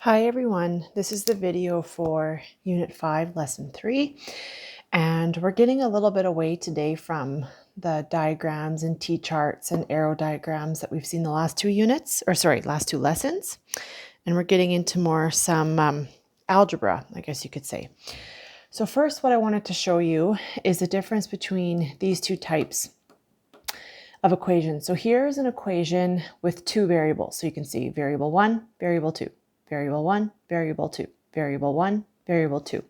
Hi everyone, this is the video for Unit 5, Lesson 3, and we're getting a little bit away today from the diagrams and T-charts and arrow diagrams that we've seen the last two lessons, and we're getting into some algebra, I guess you could say. So first, what I wanted to show you is the difference between these two types of equations. So here's an equation with two variables. So you can see variable 1, variable 2. Variable 1, variable 2, variable 1, variable 2.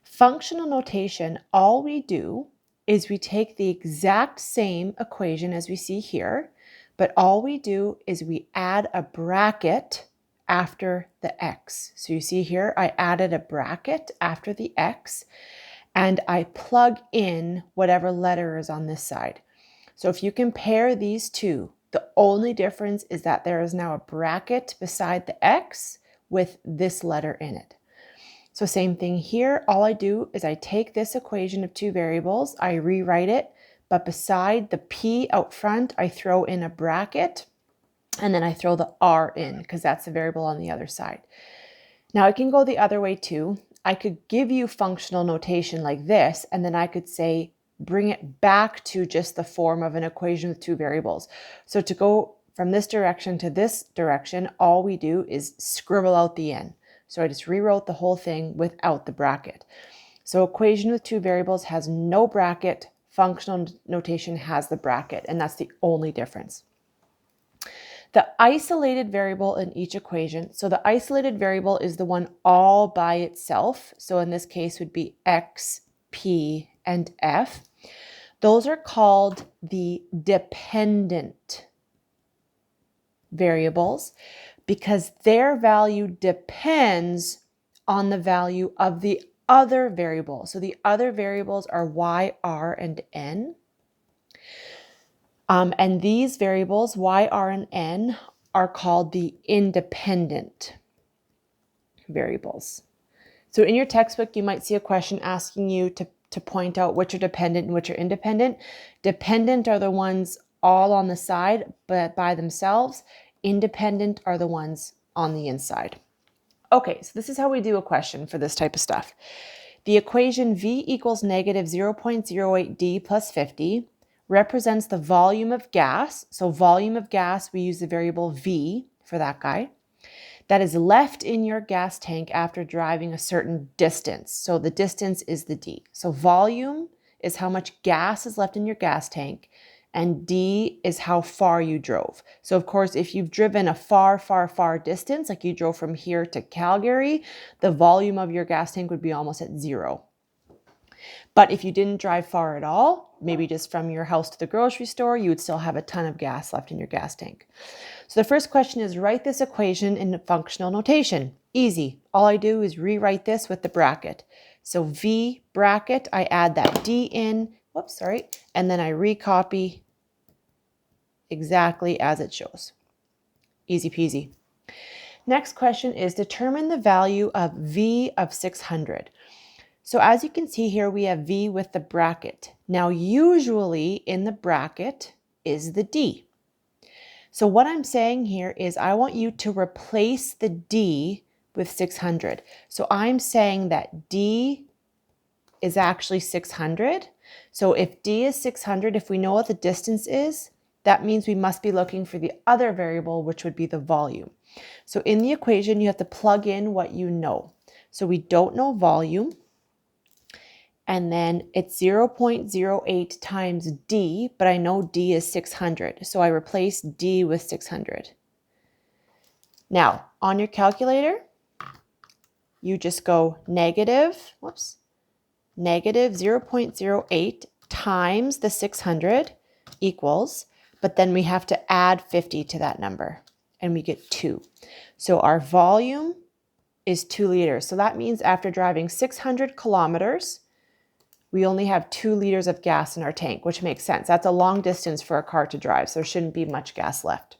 Functional notation, all we do is we take the exact same equation as we see here, but all we do is we add a bracket after the x. So you see here, I added a bracket after the x, and I plug in whatever letter is on this side. So if you compare these two, the only difference is that there is now a bracket beside the x with this letter in it. So same thing here. All I do is I take this equation of two variables, I rewrite it, but beside the p out front, I throw in a bracket, and then I throw the r in because that's the variable on the other side. Now I can go the other way too. I could give you functional notation like this, and then I could say, bring it back to just the form of an equation with two variables. So to go from this direction to this direction, all we do is scribble out the n. So I just rewrote the whole thing without the bracket. So equation with two variables has no bracket, functional notation has the bracket, and that's the only difference. The isolated variable in each equation, so the isolated variable is the one all by itself. So in this case would be x, p, and f. Those are called the dependent variables because their value depends on the value of the other variable. So the other variables are y, r, and n. And these variables, y, r, and n, are called the independent variables. So in your textbook, you might see a question asking you to point out which are dependent and which are independent. Dependent are the ones all on the side, but by themselves. Independent are the ones on the inside. Okay, so this is how we do a question for this type of stuff. The equation V equals negative 0.08 D plus 50 represents the volume of gas. So volume of gas, we use the variable V for that guy. That is left in your gas tank after driving a certain distance. So the distance is the D. So volume is how much gas is left in your gas tank, and D is how far you drove. So of course, if you've driven a far, far, far distance, like you drove from here to Calgary, the volume of your gas tank would be almost at 0. But if you didn't drive far at all, maybe just from your house to the grocery store, you would still have a ton of gas left in your gas tank. So the first question is write this equation in functional notation. Easy. All I do is rewrite this with the bracket. So V bracket, I add that D in, and then I recopy exactly as it shows. Easy peasy. Next question is determine the value of V of 600. So as you can see here, we have V with the bracket. Now, usually in the bracket is the D. So what I'm saying here is I want you to replace the D with 600. So I'm saying that D is actually 600. So if D is 600, if we know what the distance is, that means we must be looking for the other variable, which would be the volume. So in the equation, you have to plug in what you know. So we don't know volume. And then it's 0.08 times D, but I know D is 600. So I replace D with 600. Now, on your calculator, you just go negative 0.08 times the 600 equals, but then we have to add 50 to that number, and we get 2. So our volume is 2 liters. So that means after driving 600 kilometers, we only have 2 liters of gas in our tank, which makes sense. That's a long distance for a car to drive, so there shouldn't be much gas left.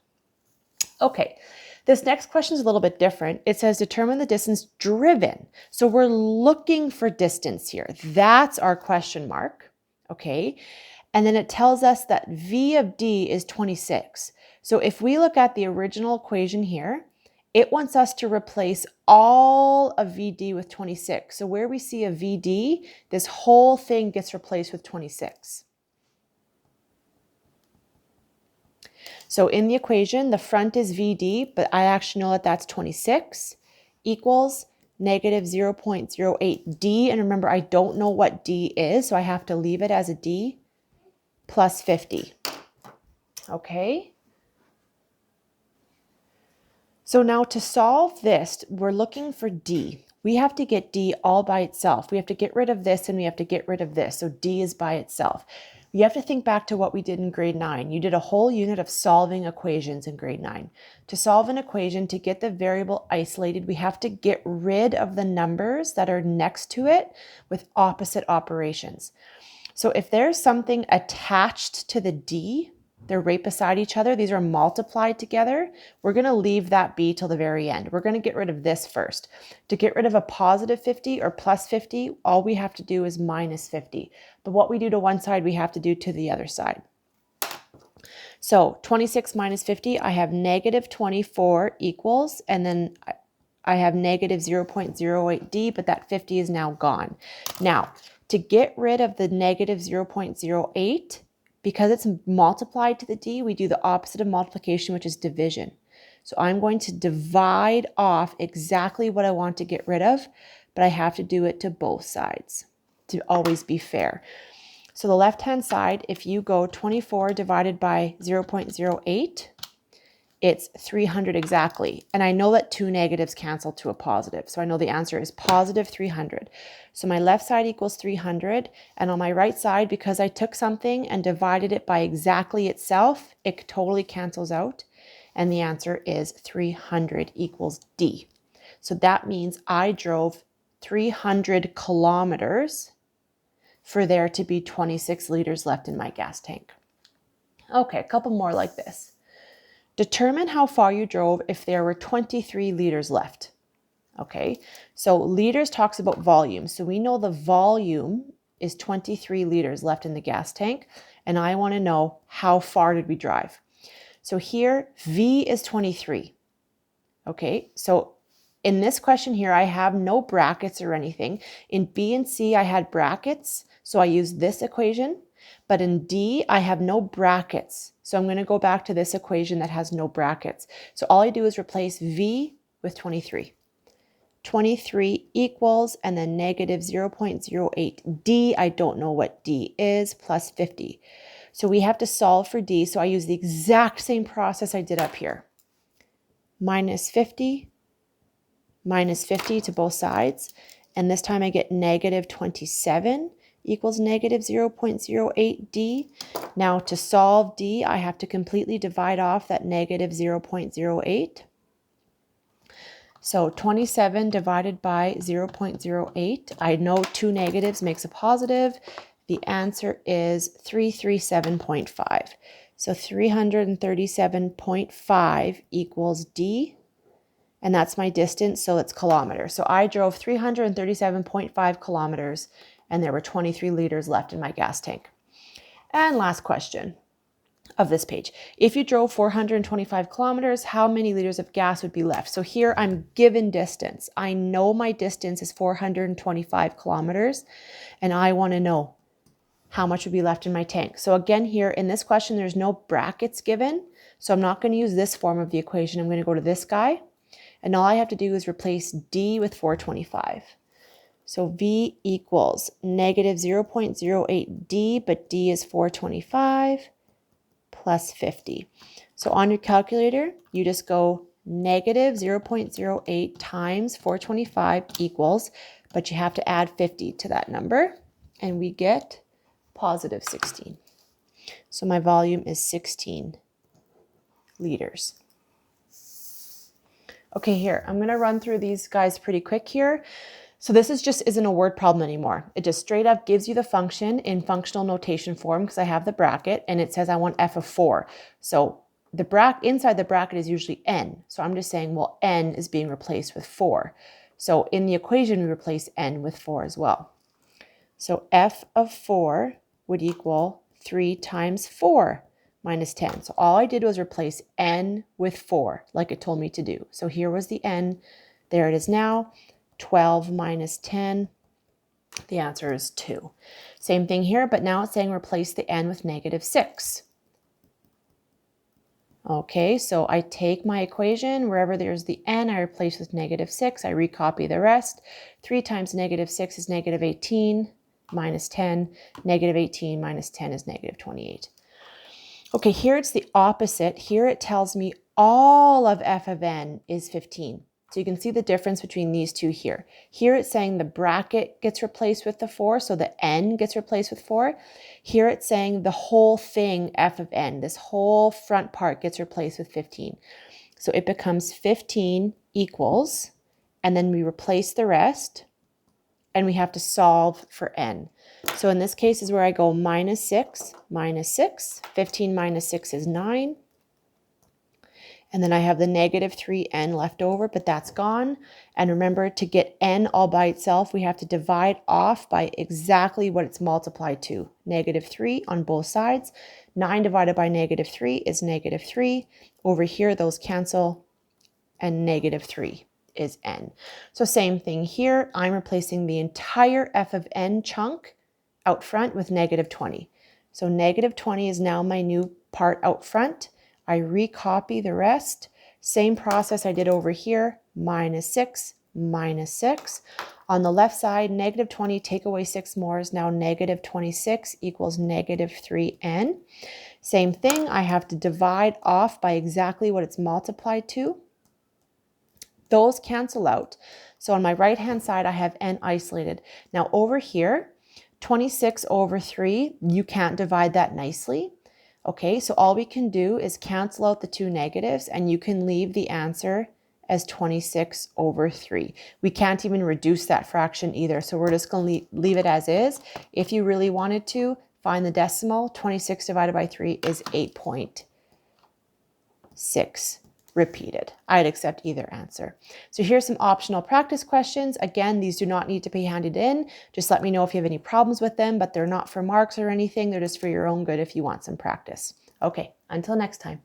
Okay, this next question is a little bit different. It says determine the distance driven. So we're looking for distance here. That's our question mark, okay? And then it tells us that V of D is 26. So if we look at the original equation here, it wants us to replace all of VD with 26. So where we see a VD, this whole thing gets replaced with 26. So in the equation, the front is VD, but I actually know that that's 26 equals negative 0.08 D. And remember, I don't know what D is, so I have to leave it as a D plus 50. Okay. So now to solve this, we're looking for D. We have to get D all by itself. We have to get rid of this and we have to get rid of this. So D is by itself. You have to think back to what we did in grade 9. You did a whole unit of solving equations in grade 9. To solve an equation, to get the variable isolated, we have to get rid of the numbers that are next to it with opposite operations. So if there's something attached to the D, they're right beside each other, these are multiplied together, we're going to leave that be till the very end. We're going to get rid of this first. To get rid of a positive 50 or plus 50, all we have to do is minus 50. But what we do to one side, we have to do to the other side. So 26 minus 50, I have negative 24 equals, and then I have negative 0.08 D, but that 50 is now gone. Now, to get rid of the negative 0.08, because it's multiplied to the D, we do the opposite of multiplication, which is division. So I'm going to divide off exactly what I want to get rid of, but I have to do it to both sides to always be fair. So the left-hand side, if you go 24 divided by 0.08, it's 300 exactly. And I know that two negatives cancel to a positive. So I know the answer is positive 300. So my left side equals 300. And on my right side, because I took something and divided it by exactly itself, it totally cancels out. And the answer is 300 equals D. So that means I drove 300 kilometers for there to be 26 liters left in my gas tank. Okay, a couple more like this. Determine how far you drove if there were 23 liters left. Okay, so liters talks about volume. So we know the volume is 23 liters left in the gas tank. And I want to know how far did we drive. So here, V is 23. Okay, so in this question here, I have no brackets or anything. In B and C, I had brackets. So I use this equation. But in D, I have no brackets. So I'm going to go back to this equation that has no brackets. So all I do is replace V with 23. 23 equals, and then negative 0.08 D, I don't know what D is, plus 50. So we have to solve for D. So I use the exact same process I did up here. Minus 50 to both sides. And this time I get negative 27 equals negative 0.08 D. Now to solve D, I have to completely divide off that negative 0.08. So 27 divided by 0.08, I know two negatives makes a positive. The answer is 337.5. So 337.5 equals D, and that's my distance, so it's kilometers. So I drove 337.5 kilometers, and there were 23 liters left in my gas tank. And last question of this page. If you drove 425 kilometers, how many liters of gas would be left? So here I'm given distance. I know my distance is 425 kilometers, and I want to know how much would be left in my tank. So again, here in this question, there's no brackets given. So I'm not going to use this form of the equation. I'm going to go to this guy, and all I have to do is replace D with 425. So V equals negative 0.08 D, but D is 425 plus 50. So on your calculator, you just go negative 0.08 times 425 equals, but you have to add 50 to that number, and we get positive 16. So my volume is 16 liters. Okay, here, I'm going to run through these guys pretty quick here. So this isn't a word problem anymore. It just straight up gives you the function in functional notation form because I have the bracket, and it says I want f of 4. So the inside the bracket is usually n. So I'm just saying, well, n is being replaced with 4. So in the equation, we replace n with 4 as well. So f of 4 would equal 3 times 4, minus 10. So all I did was replace n with 4, like it told me to do. So here was the n. There it is now. 12 minus 10. The answer is 2. Same thing here, but now it's saying replace the n with negative 6. Okay, so I take my equation, wherever there's the n, I replace with negative 6. I recopy the rest. 3 times negative 6 is negative 18 minus 10. Negative 18 minus 10 is negative 28. Okay, here it's the opposite. Here it tells me all of f of n is 15. So you can see the difference between these two here. Here it's saying the bracket gets replaced with the 4, so the n gets replaced with 4. Here it's saying the whole thing, f of n, this whole front part gets replaced with 15. So it becomes 15 equals, and then we replace the rest, and we have to solve for n. So in this case is where I go minus 6, 15 minus 6 is 9. And then I have the negative 3n left over, but that's gone. And remember, to get n all by itself, we have to divide off by exactly what it's multiplied to. Negative 3 on both sides. 9 divided by negative 3 is negative 3. Over here, those cancel, and negative 3 is n. So same thing here. I'm replacing the entire f of n chunk out front with negative 20. So negative 20 is now my new part out front. I recopy the rest. Same process I did over here, minus 6, minus 6. On the left side, negative 20, take away 6 more is now negative 26 equals negative 3n. Same thing, I have to divide off by exactly what it's multiplied to. Those cancel out. So on my right-hand side, I have n isolated. Now over here, 26 over 3, you can't divide that nicely. Okay, so all we can do is cancel out the two negatives, and you can leave the answer as 26 over 3. We can't even reduce that fraction either, so we're just going to leave it as is. If you really wanted to, find the decimal. 26 divided by 3 is 8.6 repeated. I'd accept either answer. So here's some optional practice questions. Again, these do not need to be handed in. Just let me know if you have any problems with them, but they're not for marks or anything. They're just for your own good if you want some practice. Okay, until next time.